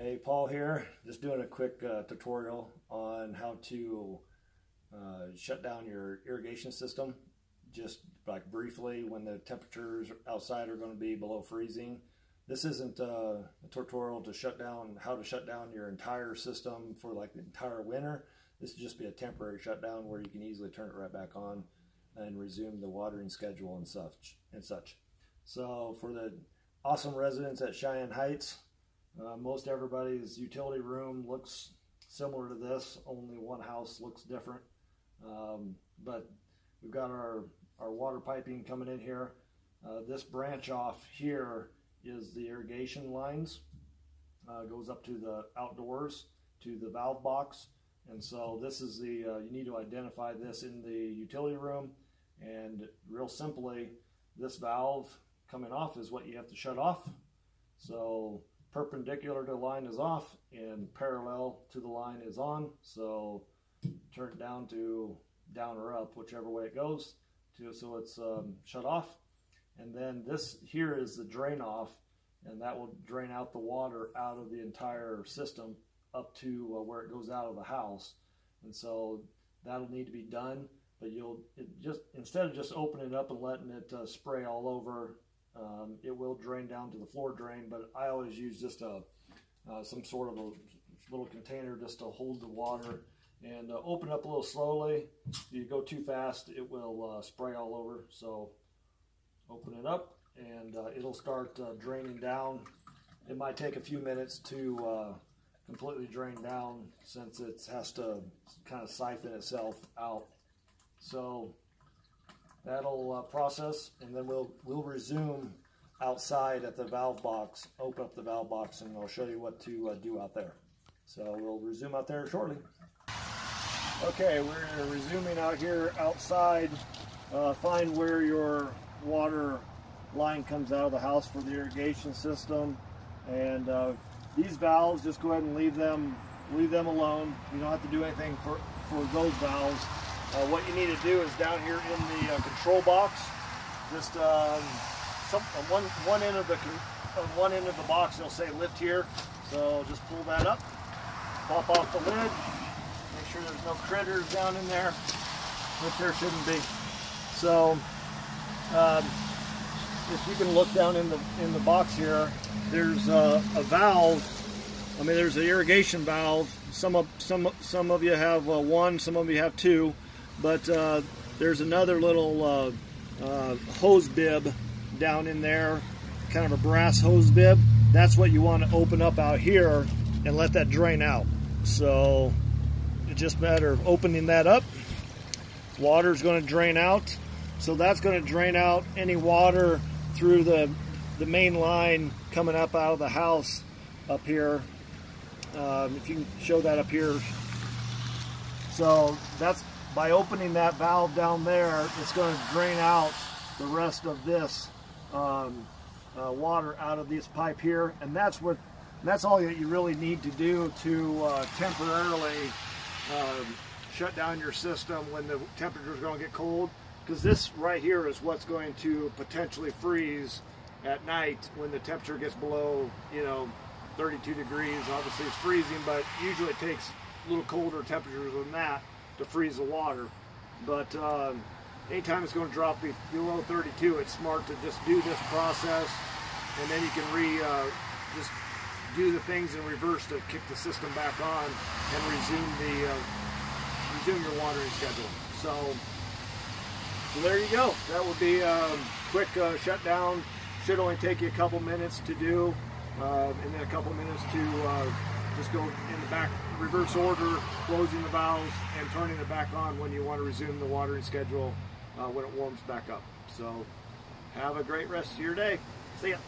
Hey, Paul here, just doing a quick tutorial on how to shut down your irrigation system, just like briefly when the temperatures outside are going to be below freezing. This isn't a tutorial to how to shut down your entire system for like the entire winter. This will just be a temporary shutdown where you can easily turn it right back on and resume the watering schedule and such. So for the awesome residents at Cheyenne Heights, most everybody's utility room looks similar to this, only one house looks different. But we've got our water piping coming in here. This branch off here is the irrigation lines. Goes up to the outdoors to the valve box. And so this is the, you need to identify this in the utility room. And real simply, this valve coming off is what you have to shut off. So perpendicular to the line is off and parallel to the line is on. So turn it down or up, whichever way it goes, so it's shut off. And then this here is the drain off, and that will drain out the water out of the entire system up to where it goes out of the house. And so that'll need to be done, but instead of just opening it up and letting it spray all over, it will drain down to the floor drain, but I always use just some sort of a little container just to hold the water, and open up a little slowly. If you go too fast, it will spray all over. So open it up and it'll start draining down. It might take a few minutes to completely drain down since it has to kind of siphon itself out. So that'll process, and then we'll resume outside at the valve box. Open up the valve box and I'll show you what to do out there. So we'll resume out there shortly. Okay, we're resuming out here outside. Find where your water line comes out of the house for the irrigation system. And these valves, just go ahead and leave them alone. You don't have to do anything for those valves. What you need to do is down here in the control box, just one end of the box, it'll say lift here. So just pull that up, pop off the lid, make sure there's no critters down in there, which there shouldn't be. So if you can look down in the box here, there's a valve. I mean, there's an irrigation valve. Some of you have one, some of you have two. But there's another little hose bib down in there, kind of a brass hose bib. That's what you want to open up out here and let that drain out. So it's just a matter of opening that up. Water's going to drain out. So that's going to drain out any water through the main line coming up out of the house up here. If you can show that up here. So that's, by opening that valve down there, it's going to drain out the rest of this water out of this pipe here, and that's all that you really need to do to temporarily shut down your system when the temperature is going to get cold. Because this right here is what's going to potentially freeze at night when the temperature gets below, 32 degrees. Obviously it's freezing, but usually it takes a little colder temperatures than that to freeze the water. But anytime it's going to drop below 32, it's smart to just do this process, and then you can just do the things in reverse to kick the system back on and resume your watering schedule. So there you go. That would be a quick shutdown. Should only take you a couple minutes to do, and then a couple minutes to just go in the back reverse order, closing the valves and turning it back on when you want to resume the watering schedule when it warms back up. So have a great rest of your day. See ya.